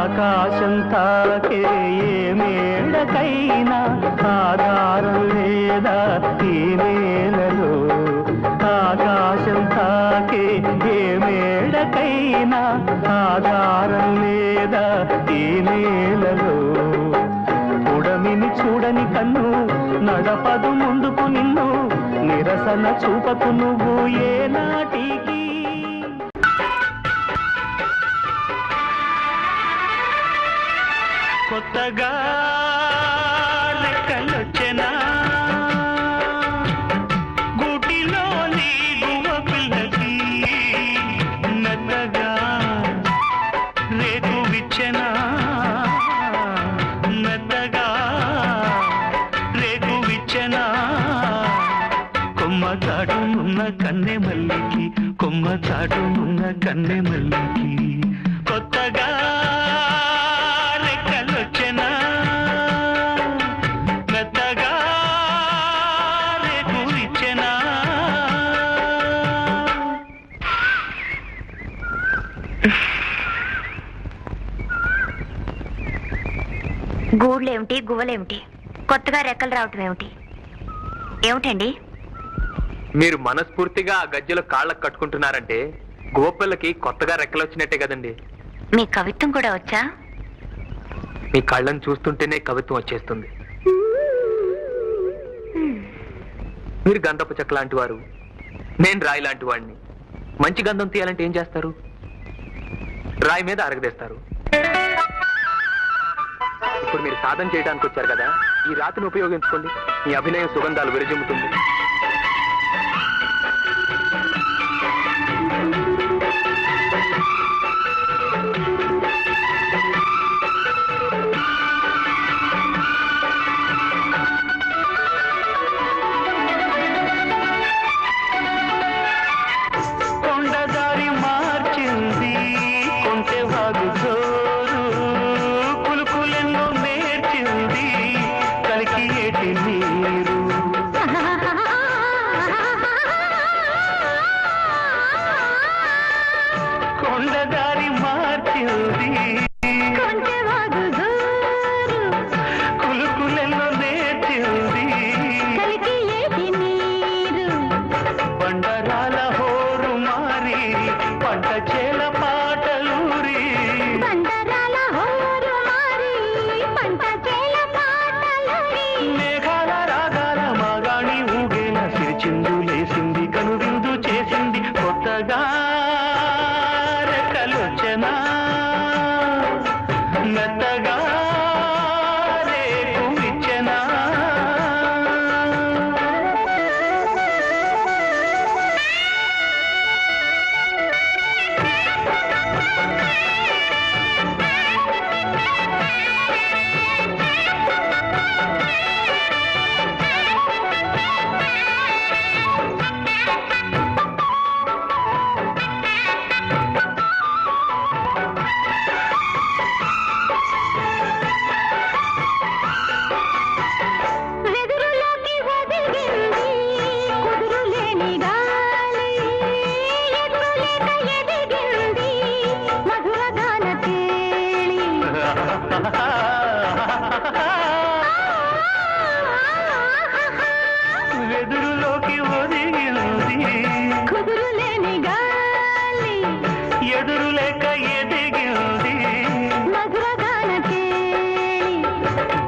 ఆకాశం తాకే ఏ మేడకైనా ఆధారం లేదా ఈ నేలలో. ఆకాశం తాకే ఏ మేడకైనా ఆధారం లేదా ఈ నేలలో. ఉడమిని చూడని కన్ను నడపదు ముందుకు నిన్ను, నిరసన చూపకు నువ్వు ఏ నాటికి. కొత్తగా రెక్కలొచ్చెనా గూటిలోని గువ్వ పిల్లకి, మెత్తగా రేకు విచ్చెనా మెత్తగా రేకు విచ్చెనా. కొమ్మ చాటునున్న కన్నె మల్లికి, కొమ్మ చాటునున్న కన్నె మల్లికి. కొత్తగా రెక్కలొచ్చెనా మెత్తగా రేకు విచ్చెనా. గూళ్ళేమిటి గువ్వలేమిటి, కొత్తగా రెక్కలు రావటం ఏమిటి? ఏమిటండి మీరు మనస్ఫూర్తిగా ఆ గజ్జెలో కాళ్ళకు కట్టుకుంటున్నారంటే గోపిల్లకి కొత్తగా రెక్కలు వచ్చినట్టే కదండి. మీ కవిత్వం కూడా వచ్చా? మీ కళ్ళను చూస్తుంటేనే కవిత్వం వచ్చేస్తుంది. మీరు గంధపు చెక్క లాంటి వారు, నేను రాయి లాంటి వాడిని. మంచి గంధం తీయాలంటే ఏం చేస్తారు? రాయి మీద అరగదేస్తారు. ఇప్పుడు మీరు సాధన చేయడానికి వచ్చారు కదా, ఈ రాతిని ఉపయోగించుకోండి. మీ అభినయం సుగంధాలు విరజిమ్ముతుంది. కొండదారి మార్చింది కొంటెవాగు జోరు, కులుకులెన్నో నేర్చింది కలికి ఏటి నీరు. కొండదారి మార్చింది కులుకులెన్నో నేర్చింది బండరాల హోరు మారి పంట చేల పాటలూరి. మేఘాల రాగాల మాగాణి ఊగేల సిరిచిందు లేసింది, కనువిందు చేసింది. కొత్తగా రెక్కలొచ్చెనా మెత్తగా రేకు విచ్చెనా. వెదురులోకి ఒదిగింది కుదురులేని గాలి, ఎదురులేక ఎదిగింది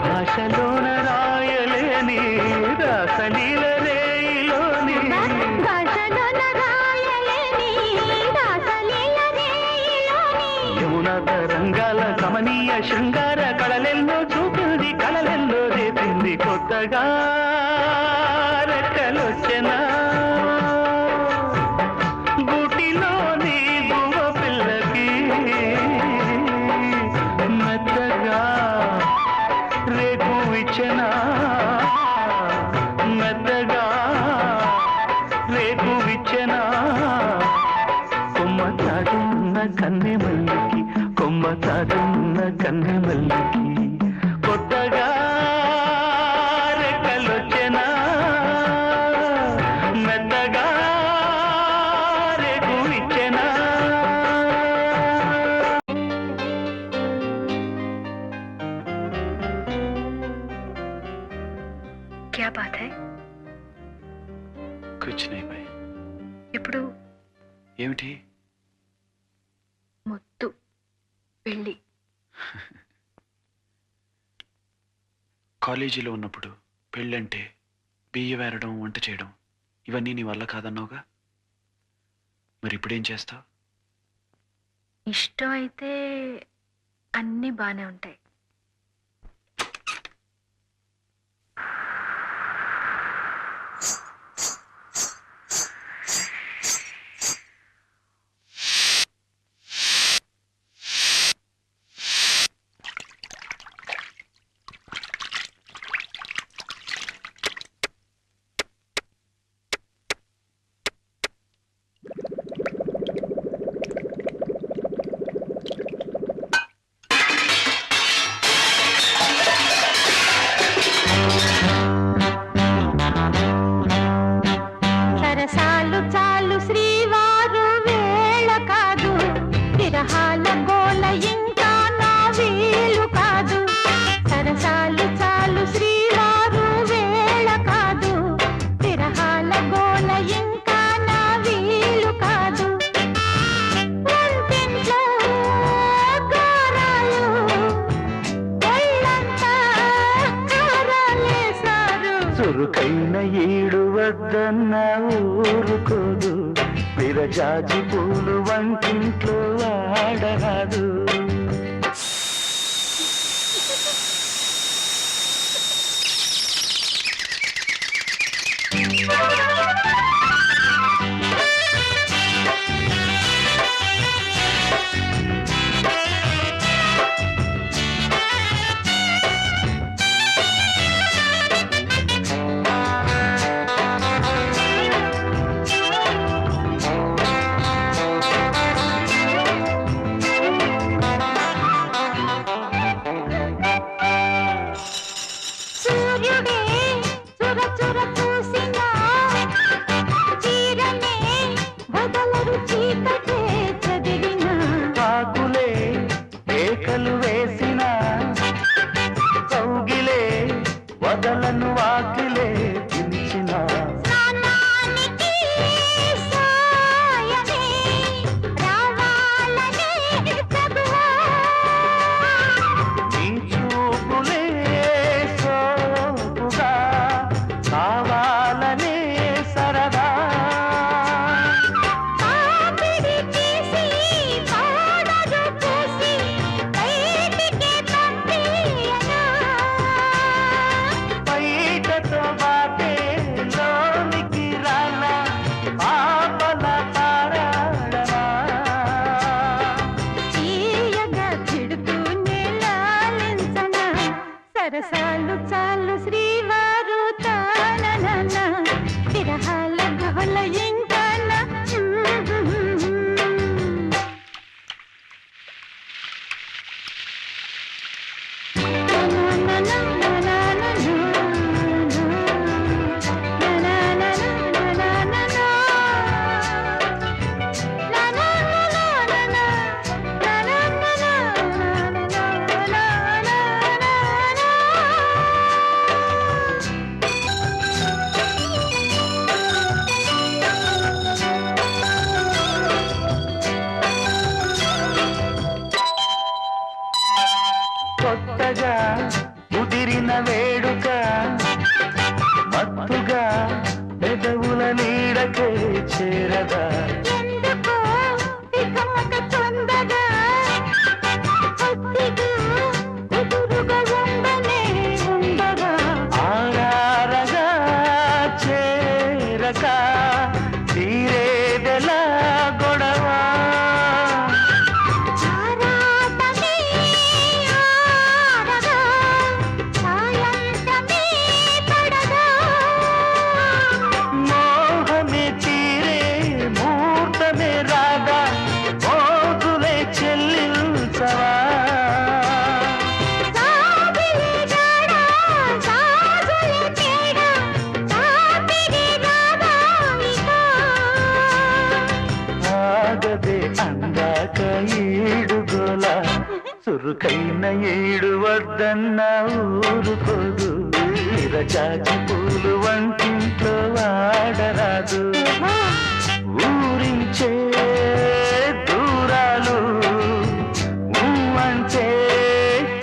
భాషలోన రాయలేని రాసలీల రేయిలోని. యమున తరంగాల కమనీయ శృంగార కళలెల్లో చూపింది, కళలెల్లో రేపింది. కొత్తగా రెక్కలొచ్చెనా గూటిలోని గువ్వ పిల్లకి, మెత్తగా రేకు విచ్చెనా మెత్తగా రేకు విచ్చెనా. కొమ్మ చాటున్న కన్నె మల్లికి, కొమ్మ చాటున్న కన్నె మల్లికి. కొత్తగా రెక్కలొచ్చెనా మెత్తగా రేకు విచ్చెనా. क्या बात है? कुछ नहीं भाई. ఇప్పుడు ఏమిటి? ముద్దు పెళ్ళి. కాలేజీలో ఉన్నప్పుడు పెళ్ళంటే బియ్యం వేరడం, వంట చేయడం ఇవన్నీ నీ వల్ల కాదన్నావుగా. మరి ఇప్పుడేం చేస్తావు? ఇష్టం అయితే అన్నీ బానే ఉంటాయి. చురుకైన ఈడు వద్దన్న ఊరుకోదు, విరజాజి పూలు వంటింట్లో ఆడరాదు. వదలను వాకిలే పిలిచిన నీ చూపులే సోపుగా కావాలనే సరదా సరసాలు చాలు శ్రీవారు తానన విరహాల గోల ఇంకన కొత్తగా ముదిరిన వేడుక మత్తుగా పెదవుల నీడకే చేరదా ఎందుకో ఇకమక తొందరగా కొద్దిగా కుదురుగా ఉండనే ఉండగా ఆరారగా చేరక తీరేదెలా గొడవ అందాక ఈడుగోల చురుకైన ఈడు వద్దన్న ఊరుకోదు విరజాజి పూలు వంటింట్లో వాడరాదు ఊరించే దూరాలు నువ్వంటే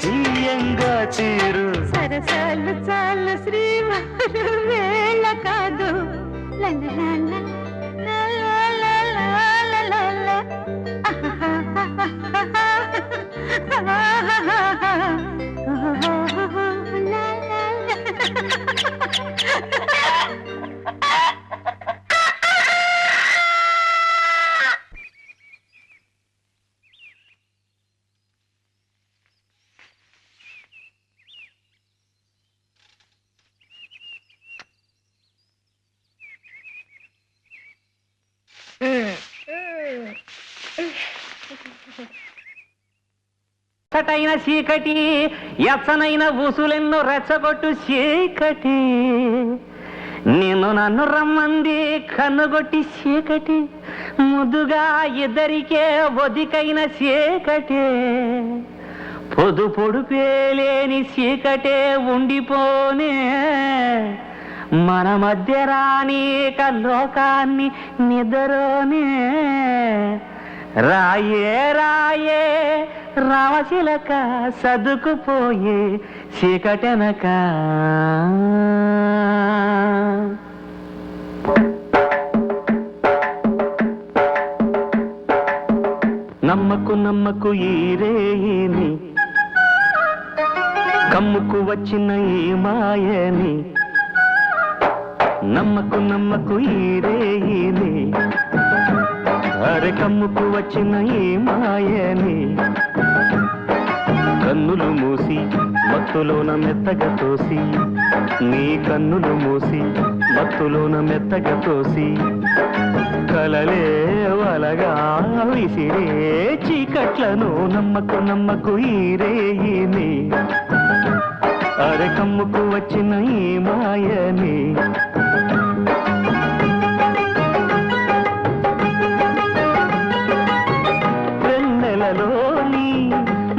తీయంగా తీరు సరసాలు చాలు శ్రీవారు వేళ కాదు ఎచ్చటైన చీకటి ఎచ్చనైన ఊసులెన్నో రెచ్చగొట్టు చీకటి నిన్ను నన్ను రమ్మంది కన్నుగొట్టి చీకటి ముద్దుగా ఇద్దరికే ఒదికైన చీకటే పొదు పొడుపేలేని చీకటే ఉండిపోనే మన మధ్య రానీక లోకాన్ని నిద్రనే రాయే రాయే రామశిలక సదుకుపోయే చీకటెనక నమ్మకు నమ్మకు ఈ రేయిని కమ్ముకు వచ్చిన ఈ మాయని నమ్మకు నమ్మకు ఈ రేయిని అరే కమ్ముకు వచ్చిన ఈ మాయని కన్నులు మూసి మత్తులోన మెత్తగా తోసి నీ కన్నులు మూసి మత్తులోన మెత్తగా తోసి కలలే వలగా విసిరే చీకట్లను నమ్మకు నమ్మకు ఈ రేయిని అరే కమ్ముకు వచ్చిన ఈ మాయని వెన్నెలలోని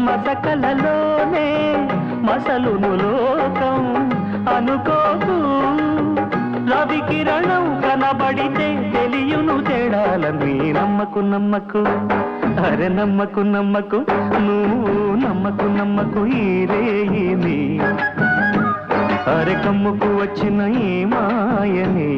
మసకలలోనే మసలును లోకం అనుకోకు రవి కిరణం కనబడితే తెలియును తేడాలని నమ్మకు నమ్మకు అరే నమ్మకు నమ్మకు నువ్వు నమ్మకు నమ్మకు ఈ రేయిని అరే కమ్ముకు వచ్చిన ఈ మాయని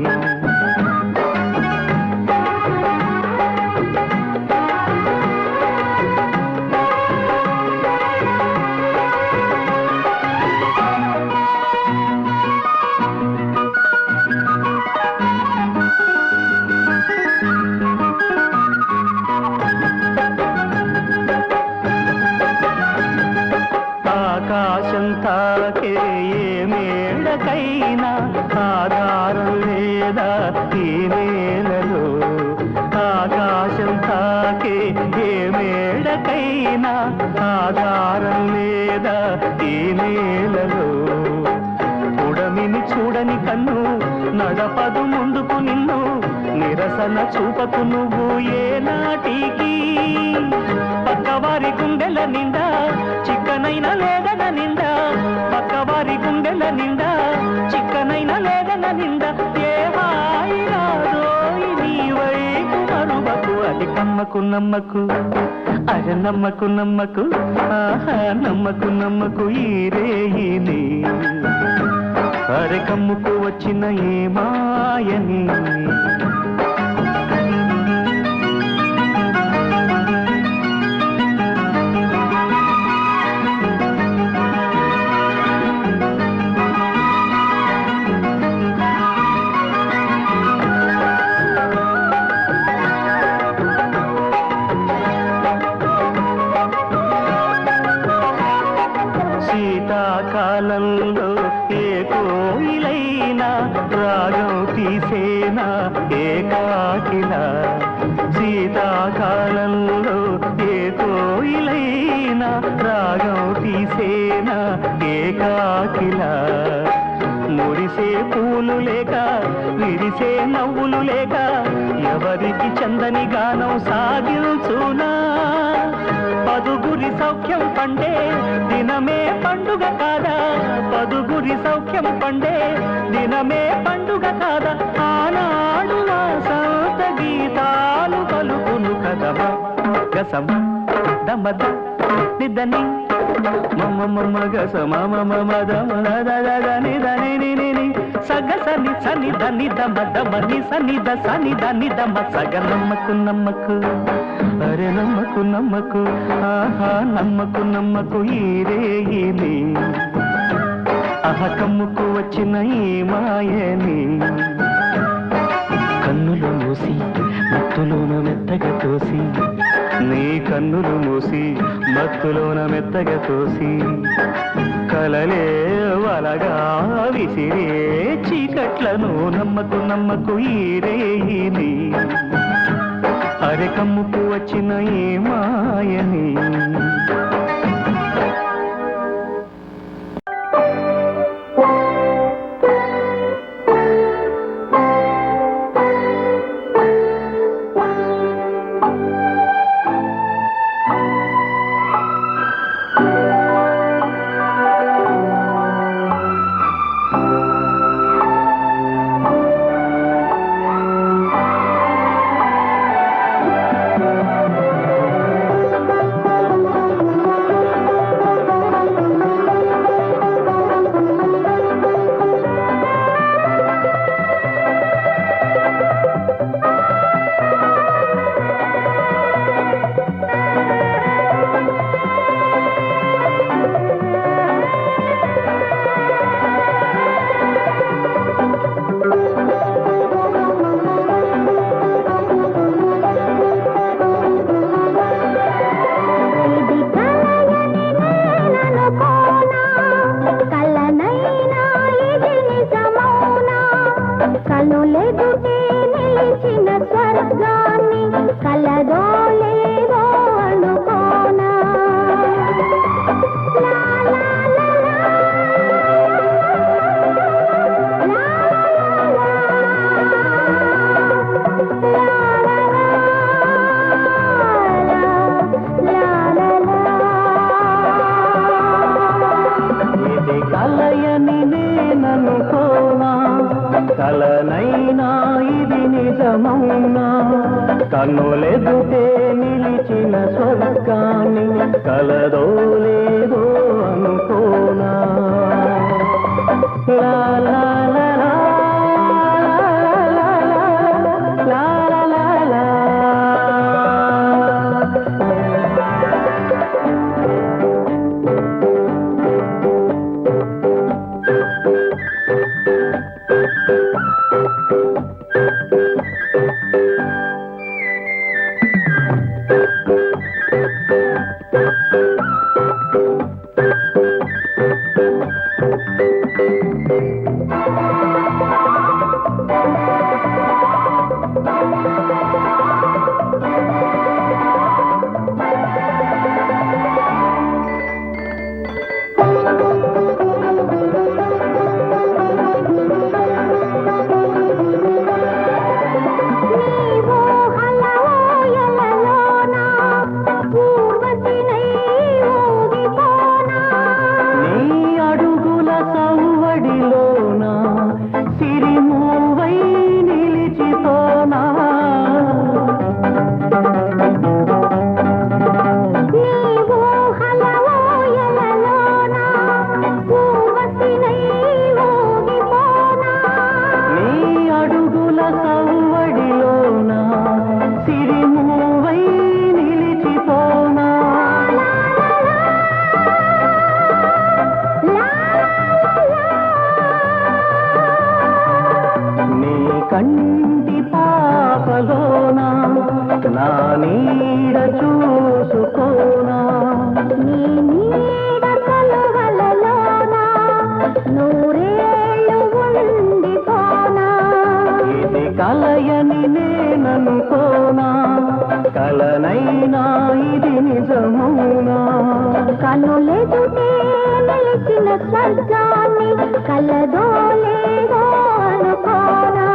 ఆకాశం తాకే ఏ మేడకైనా ఆధారం లేదా ఈ నేలలో ఆకాశం తాకే ఏ మేడకైనా ఆధారం లేదా ఈ నేలలో ఉడమిని చూడని కన్ను నడపదు ముందుకు నిన్ను నిరసన చూపకు నువ్వు ఏ నాటికి పక్కవారి గుండెల నిండా చిక్కనైన లేదన నిండా పక్కవారి గుండెల నిండా చిక్కనైన లేదన నిండా ఏ హాయి రాదోయి నీ వైపు మరువకు అది కమ్మకు నమ్మకు అరే నమ్మకు నమ్మకు ఆహా నమ్మకు నమ్మకు ఈ రేయిని అరే కమ్ముకు వచ్చిన ఏ మాయని శీతాకాలంలో ఏ కోయిలైనా రాగం తీసేనా ఏకాకిలా శీతాకాలంలో ఏ కోయిలైనా రాగం తీసేనా ఏకాకిలా మురిసే పూలు లేక విరిసే నవ్వులు లేక ఎవరికి చందని గానం సాగించునా పదుగురి సౌఖ్యం పండే దినమే పండుగ కాదా, పదుగురి సౌఖ్యం పండే దినమే పండుగ కాదా, ఆనాడు వసంత గీతాలు పలుకును కదమా గసమ దమద నిదని మమ మమ గసమ మమ మదమ దని దని ని సగసని సని దని దమ దమని సని ద సని దని దమ సగ నమ్మకు నమ్మకు అరే నమ్మకు నమ్మకు ఆహా నమ్మకు నమ్మకు ఈరేగిని ఆహ కమ్ముకు వచ్చిన ఈ మాయని కన్నులు మూసి మత్తులోన మెత్తగా తోసి, నీ కన్నులు మూసి మత్తులోన మెత్తగా తోసి, కలలే వలగా విసిరే చీకట్లను నమ్మకు నమ్మకు ఈరేయిని అరె కమ్ముకు వచ్చిన ఈ మాయని. కలనైనా ఇది నిజమౌనా, కన్నులెదుటే నిలిచిన స్వర్గాన్ని కలదో లేదో అనుకోనా. లా లా లా లా లా లా లా లా. కంటి పాపలోనా నా నీడ చూసుకోనా, నీ నీడ కలవలలోనా నూరేళ్ళు ఉండిపోనా. ఇది కలయని నేననుకోనా, కలనైనా ఇది నిజమౌనా. కనులెదుటే నిలిచిన స్వర్గాన్ని కలదో లేదో అనుకోనా.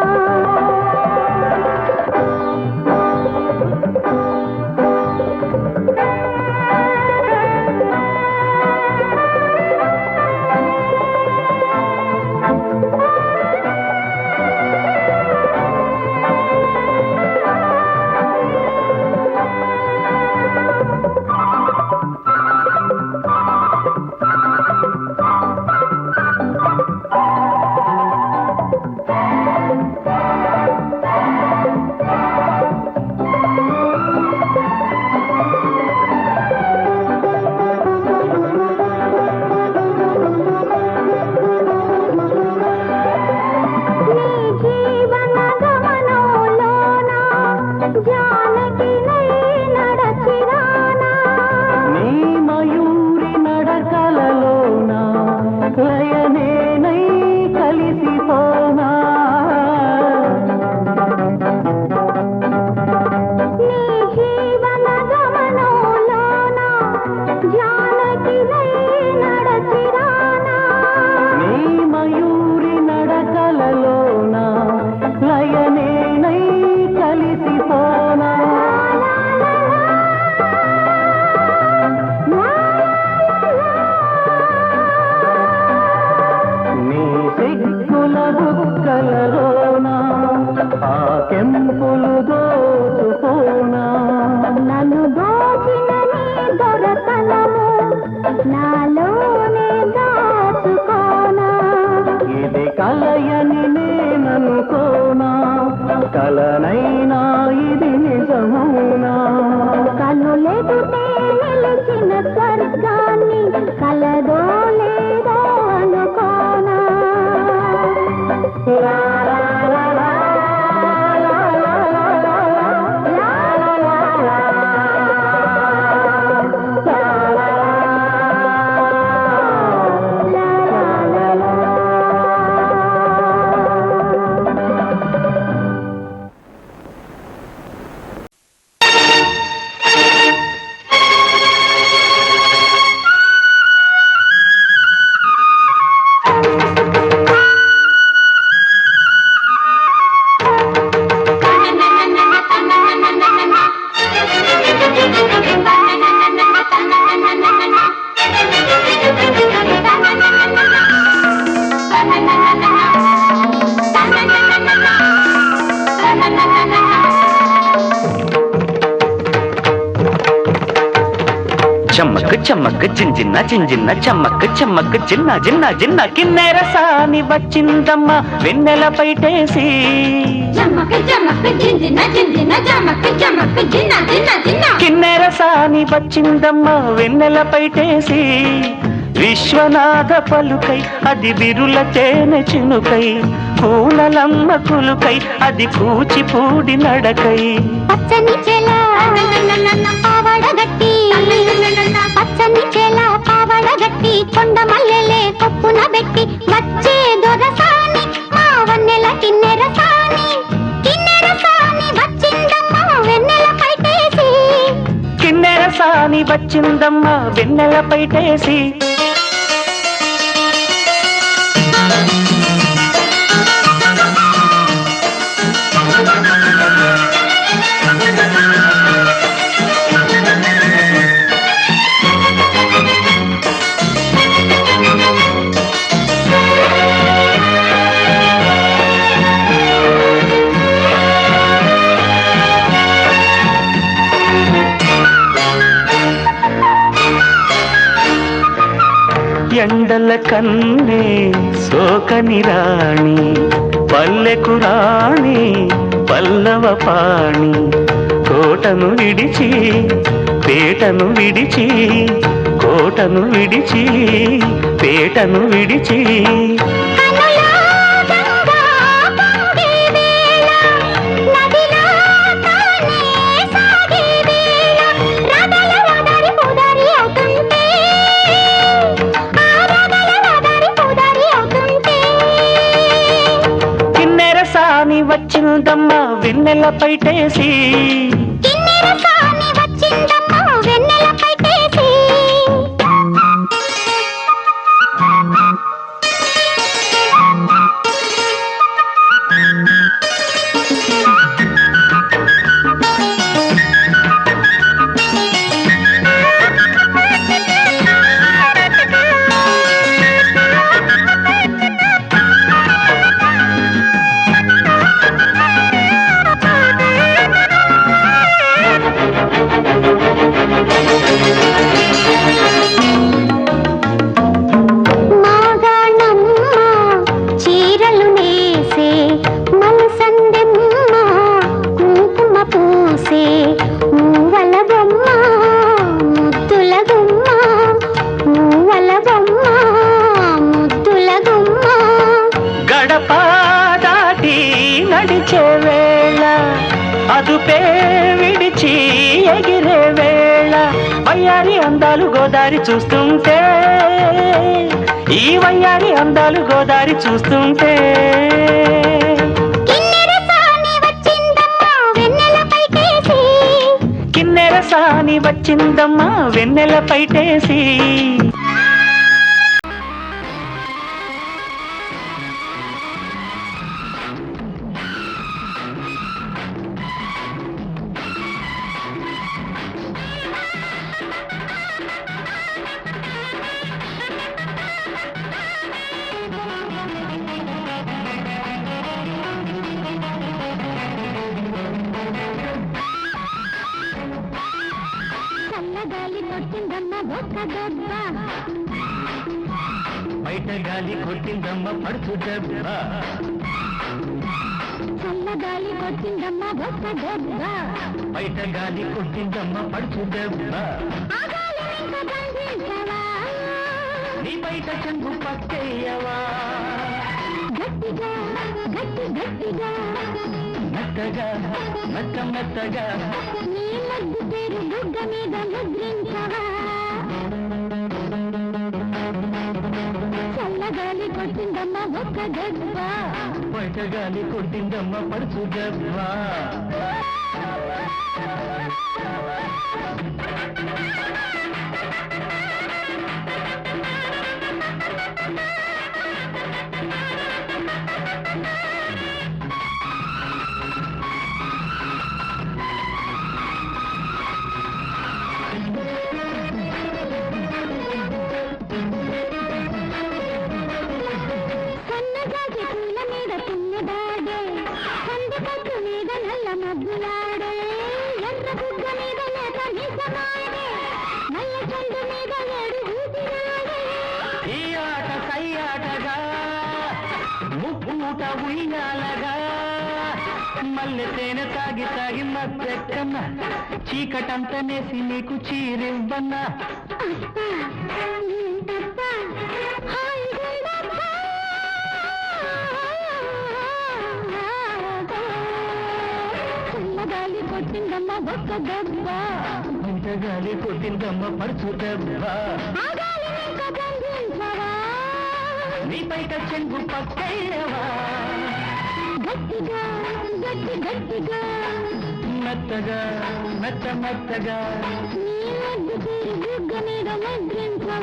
నాలోనే దాచుకోనా ఇది కలయని నేననుకోనా కలనైనా ఇది నిజమౌనా కనులెదుటే నిలిచిన స్వర్గాన్ని కలదో లేదో అనుకోనా చమ్మక్ చమ్మక్ జింజిన్న జింజిన్న చమ్మక్ చమ్మక్ జిన్న జిన్న జిన్న కిన్నెర సాని వచ్చిందమ్మ వెన్నెల పైటేసి కిన్నెర సాని వచ్చిందమ్మ వెన్నెల పైటేసి విశ్వనాథ పలుకై అది బిరుల తేనె చినుకై కూనలమ్మ కులుకై అది కూచిపూడి నడకై పచ్చని చెల పావడగట్టి పచ్చని చెల పావడగట్టి కొండ మల్లెలే కొప్పున పెట్టి వచ్చే దొరసాని మా వన్నెల కిన్నెర సాని వచ్చిందమ్మ వెన్నెల పైటేసి కిన్నెర సాని వచ్చిందమ్మ వెన్నెల పైటేసి ఎండల కన్నే సోకని రాణి పల్లెకు రాణి పల్లవ పాణి కోటను విడిచి పేటను విడిచి కోటను విడిచి పేటను విడిచి వచ్చిందమ్మ వెన్నెల పైటేసి వెన్నెల పైటేసి నడిచే వేళ అదుపే విడిచి ఎగిరే వేళ వయ్యారి అందాలు గోదారి చూస్తుంటే ఈ వయ్యారి అందాలు గోదారి చూస్తుంటే కిన్నెర సాని వచ్చిందమ్మా వెన్నెల పైటేసి చల్లగాలి కొట్టిందమ్మ ఒక్క దెబ్బ బయట గాలి కొట్టిందమ్మ పడుచు దెబ్బ చల్లగాలి కొట్టిందమ్మ ఒక్క దెబ్బ బయట గాలి కొట్టిందమ్మ పడుచు దెబ్బ ఆ గాలి వెంట బంధించవా నీ బయట చెంగు పక్కేయవా గట్టిగా గట్టిగా మెత్తగా మెత్తగా నీ ముద్దు పేరు బుగ్గ మీద ముద్రించవా చల్లగాలి కొట్టిందమ్మ ఒక్క దెబ్బ బయట గాలి కొట్టిందమ్మ పడుచు దెబ్బ సన్నజాజి పూల మీద తుమ్మెదాడే సందపట్టు మీద నల్ల మబ్బులాడే ఎర్ర బుగ్గ మీద లేత నిజమాడే నల్ల చెండు మీద ఏడు ఊపిరాడే ఈ ఆట సయ్యాటగా ముప్పూట ఉయ్యాలగా మల్లె తేనె తాగి మత్తెక్కన్న చీకటంతా నేసి నీకు చీరివ్వన్నా అప్పా ఏంటప్పా హాయిగుందప్పా చల్లగాలి కొట్టిందమ్మ ఒక్క దెబ్బ ఇంత గాలి కొట్టిందమ్మ పడుచు దెబ్బ ఆ గాలి వెంట బంధించవా నీ బయట చెంగు పక్కయ్యవా గట్టిగా మెత్తగా మెత్తగా నీ ముద్దు పేరు బుగ్గ మీద ముద్రించవా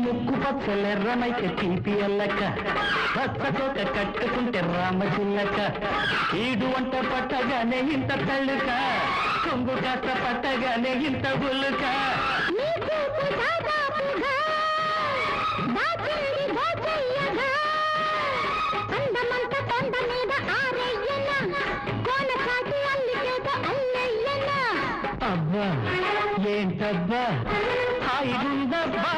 ముక్కు పచ్చలెర్రమైతే తీపి అల్లక పచ్చకోక కట్టుకుంటే రామచిల్లక ఈడు వంట పట్టగానే ఇంత తల్లుక కొంగు కాస్త పట్టగానే ఇంత బుల్లుక నీ చూపు దాదాపుగా దాచింది దోచయ్యగా అందమంత తొండ మీద ఆరయ్యన కోన కాటి అల్లికేత అల్లయ్యన అబ్బా ఏంటబ్బా హాయిగుందబ్బా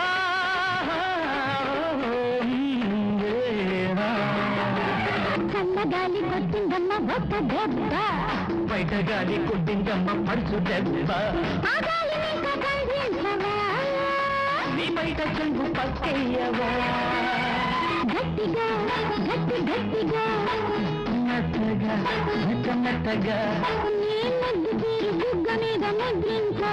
చల్లగాలి కొట్టిందమ్మ ఒక్క దెబ్బ బయట గాలి కొట్టిందమ్మ పడుచు దెబ్బ ఆ గాలి వెంట బంధించవా నీ బయట చెంగు పక్కేయవా గట్టిగా మెత్తగా నీ ముద్దు పేరు బుగ్గ మీద ముద్రించవా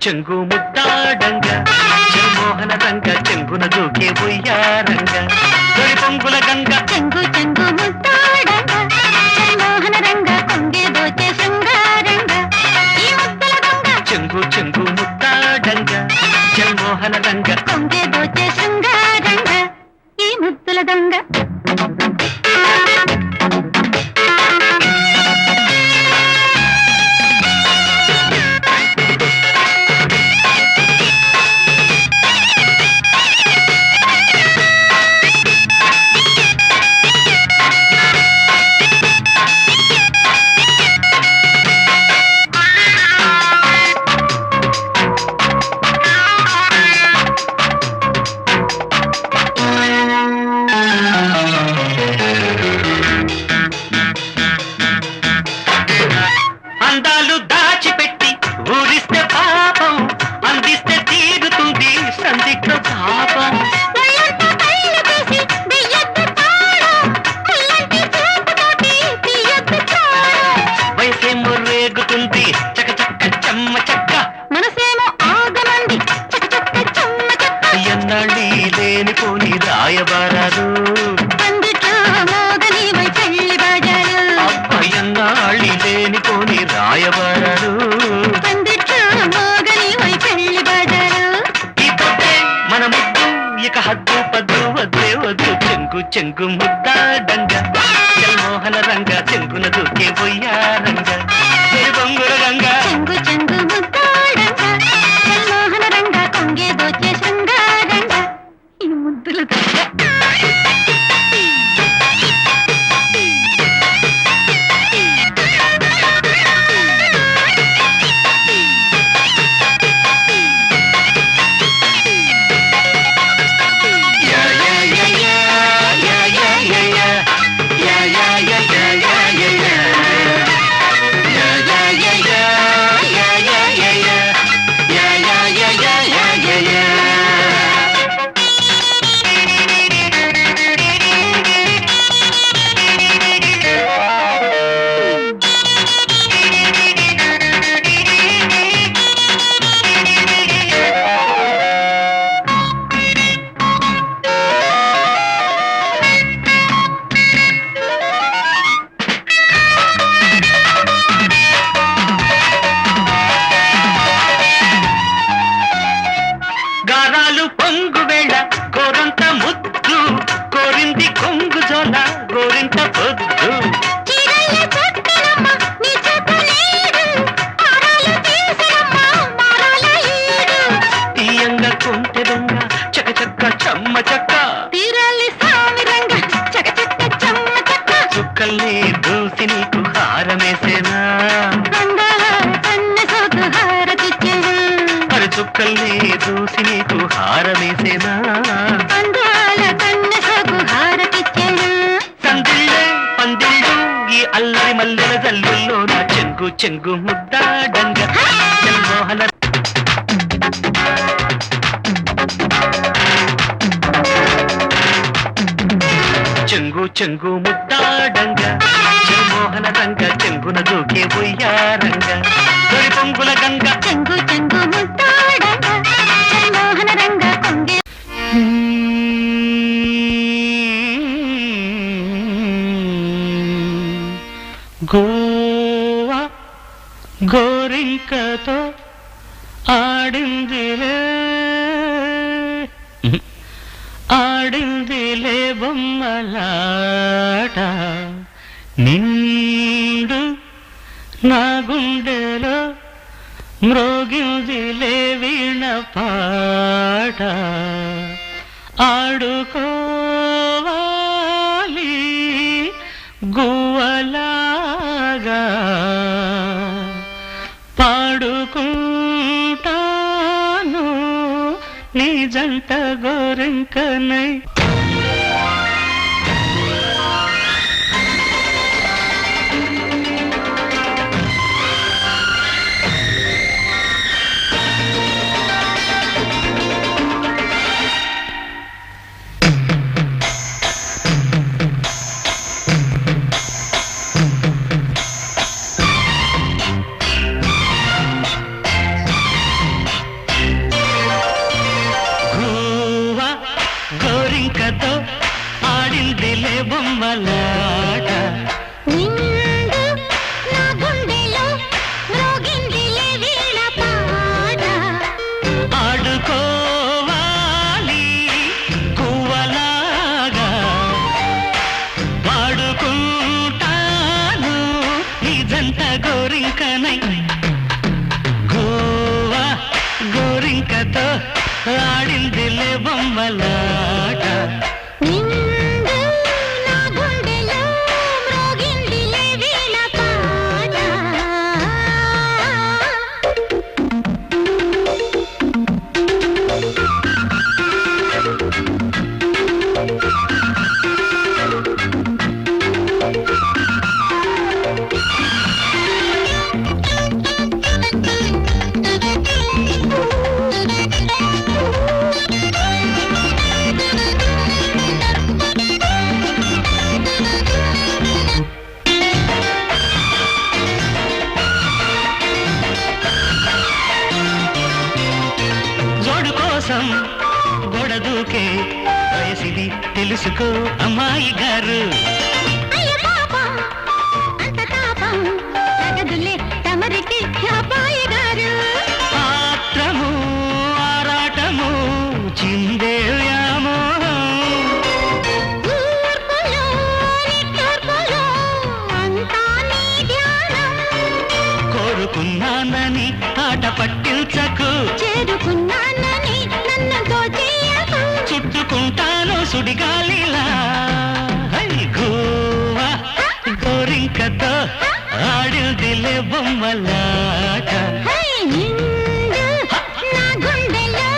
చెంగు ముద్దాడంగా మోహన రంగ చెంగున దూకే ఉయ్యారంగ తొలి పొంగుల గంగ చెంగు ముద్దాడంగా మోహన రంగ కొంగే దోచే శృంగారంగా ఈ ముద్దల దొంగ చెంగు ముద్దాడంగా మోహన రంగ కొంగే దోచే శృంగారంగా ఈ ముద్దల దొంగ ముద్దాడంగా జల్మోహన రంగ చెంగున దూకే బొయ్యారంగా బొంగుల రంగా చెంగు చెంగు ముద్దాడంగా జల్మోహన రంగా కొంగే దోచే శృంగారంగా ఈ ముద్దులు గారాలు పొంగు వేళ కోరంత ముద్దు కోరింది కొంగు జోల గోరింట పొద్దు తీయంగా కొంటె దొంగ చక చక్క చమ్మ చక్క చుక్కల్ని దూసి నీకు హారమేసేనా మరి చుక్కల్ని దూసి నీకు హారమేసేనా సందిళ్ళే పందిళ్ళు ఈ అల్లరి మల్లెల జల్లుల్లో నా చెంగు చెంగు ముద్దాడంగా జల్మోహన చెంగు చెంగు ముద్దాడంగా జల్మోహన రంగ చెంగున దూకే బొయ్యారంగా తొలి పొంగుల గంగ చెంగు చెంగు ముద్దాడంగా జల్మోహన రంగా కొంగే గోవా గోరింకతో ఆడిందిలే ఆడిందిలే బొమ్మలాట నిండు నా గుండెలో మ్రోగిందిలే వీణ పాట ఆడుకోవాలి గువ్వలాగా పాడుకుంటాను నీ జంట గోరింకనై గోరింకతో ఆడిందిలే బొమ్మలాట నిండు నా గుండెలో మ్రోగిందిలే వీణ పాట ఆడుకోవాలి కువ్వలాగా వాడుకుంటాను నిజంత గోరింకనై గోవా గోరింకతో ఆడిందిలే బొమ్మలాట నిండు నా గుండెలో మ్రోగిందిలే వీణ పాట కోసం గొడదూకే వయసిది తెలుసుకో అమ్మాయి గారు. అయ్య పాపం అంత తాపం తగదులే తమరికి అబ్బాయి గారు. ఆత్రము ఆరాటము చిందే వ్యామోహం ఊర్పులో చలిగాలిలా హై గోవా గోరింకతో ఆడిందిలే బొమ్మలాట హై నిండు నా గుండెలో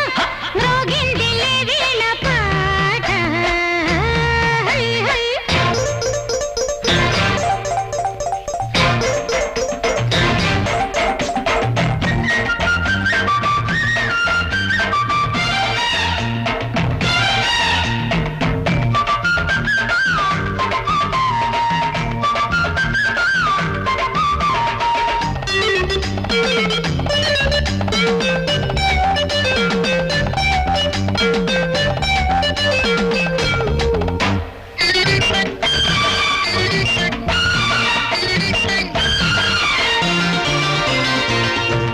మ్రోగిందిలే వీణ పాట హై హై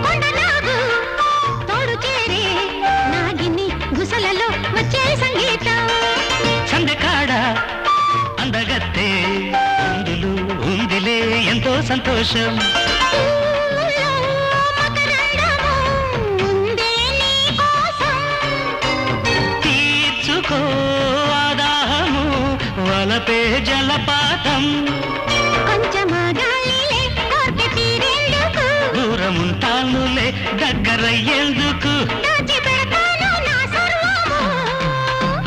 కొండనాగు తోడు చేరే నాగిని గుసలలో వచ్చే సంగీతం సందకాడ అందగత్తే అందులు ఉందిలే ఎంతో సంతోషం ఊళ్ళో మకరందము ఉందే నీ కోసం తీర్చుకో ఆదాహము వలపే జలపాతం కొంచెమాగాలిలే కోర్కె తీరేందుకు దూరముంటానులే దగ్గరయ్యేందుకు దాచిపెడతాను నా సర్వము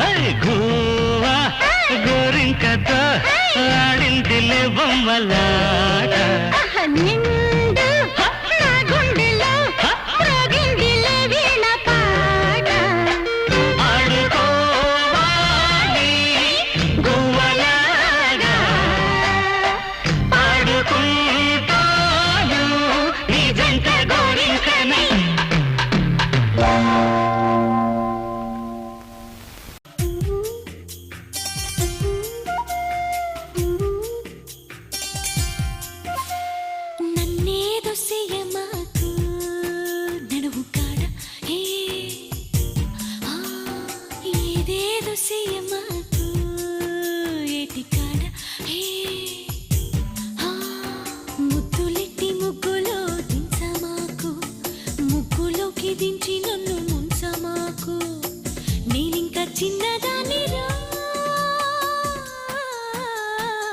హై గోవా గోరింకతో ఆడిందిలే బొమ్మలాట నిండు